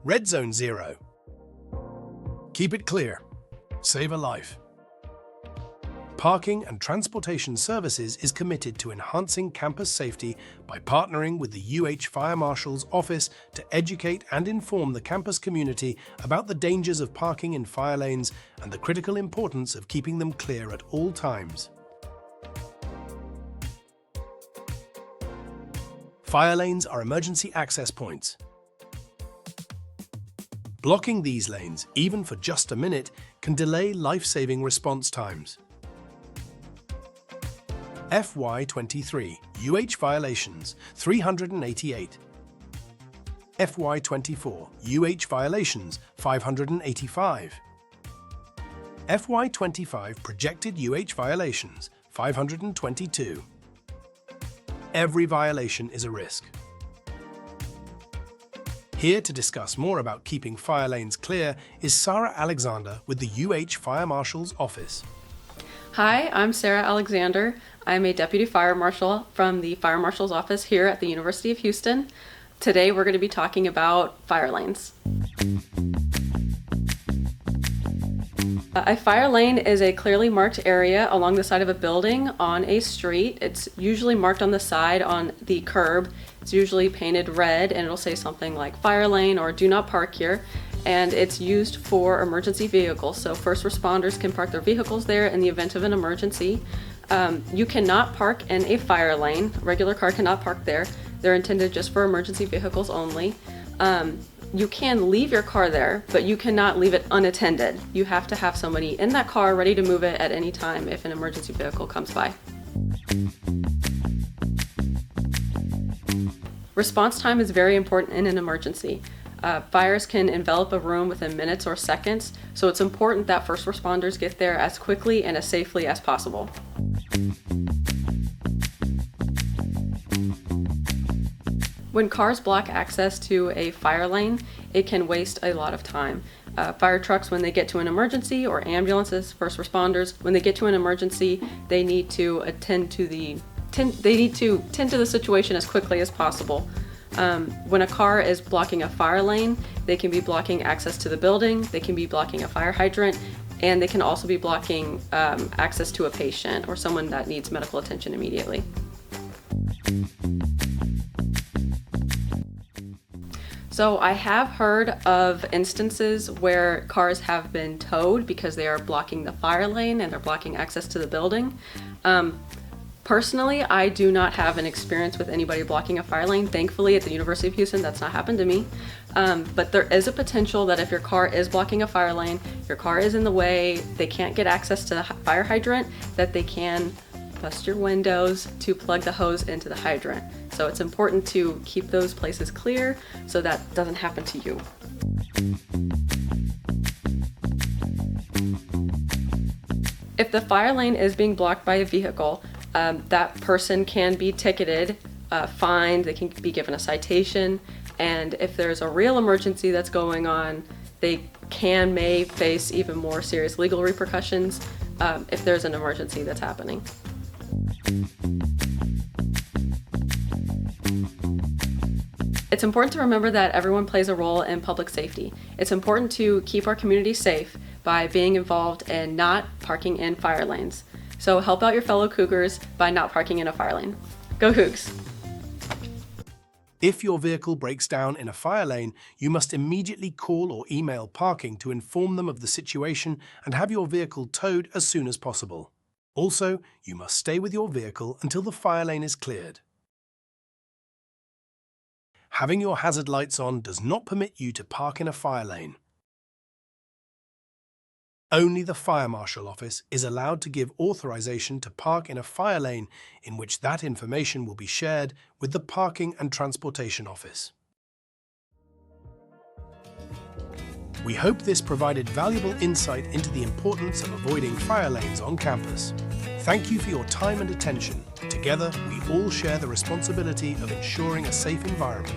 Red Zone 0. Keep it clear. Save a life. Parking and Transportation Services is committed to enhancing campus safety by partnering with the UH Fire Marshal's office to educate and inform the campus community about the dangers of parking in fire lanes and the critical importance of keeping them clear at all times. Fire lanes are emergency access points. Blocking these lanes, even for just a minute, can delay life-saving response times. FY23 UH violations 388. FY24 UH violations 585. FY25 projected UH violations 522. Every violation is a risk. Here to discuss more about keeping fire lanes clear is Sarah Alexander with the UH Fire Marshal's office. Hi, I'm Sarah Alexander. I'm a Deputy Fire Marshal from the Fire Marshal's office here at the University of Houston. Today we're going to be talking about fire lanes. A fire lane is a clearly marked area along the side of a building on a street. It's usually marked on the side on the curb. It's usually painted red and it'll say something like fire lane or do not park here. And it's used for emergency vehicles. So first responders can park their vehicles there in the event of an emergency. You cannot park in a fire lane. A regular car cannot park there. They're intended just for emergency vehicles only. You can leave your car there, but you cannot leave it unattended. You have to have somebody in that car ready to move it at any time if an emergency vehicle comes by. Response time is very important in an emergency. Fires can envelop a room within minutes or seconds, so it's important that first responders get there as quickly and as safely as possible. When cars block access to a fire lane, it can waste a lot of time. Fire trucks, when they get to an emergency, or ambulances, first responders, when they get to an emergency, they need to tend to the situation as quickly as possible. When a car is blocking a fire lane, they can be blocking access to the building, they can be blocking a fire hydrant, and they can also be blocking access to a patient or someone that needs medical attention immediately. So I have heard of instances where cars have been towed because they are blocking the fire lane and they're blocking access to the building. Personally, I do not have an experience with anybody blocking a fire lane. Thankfully, at the University of Houston, that's not happened to me. But there is a potential that if your car is blocking a fire lane, your car is in the way, they can't get access to the fire hydrant, that they can bust your windows to plug the hose into the hydrant. So it's important to keep those places clear so that doesn't happen to you. If the fire lane is being blocked by a vehicle, that person can be ticketed, fined, they can be given a citation, and if there's a real emergency that's going on, they may face even more serious legal repercussions if there's an emergency that's happening. It's important to remember that everyone plays a role in public safety. It's important to keep our community safe by being involved in not parking in fire lanes. So help out your fellow Cougars by not parking in a fire lane. Go Cougs! If your vehicle breaks down in a fire lane, you must immediately call or email parking to inform them of the situation and have your vehicle towed as soon as possible. Also, you must stay with your vehicle until the fire lane is cleared. Having your hazard lights on does not permit you to park in a fire lane. Only the Fire Marshal Office is allowed to give authorization to park in a fire lane in which that information will be shared with the Parking and Transportation Office. We hope this provided valuable insight into the importance of avoiding fire lanes on campus. Thank you for your time and attention. Together, we all share the responsibility of ensuring a safe environment.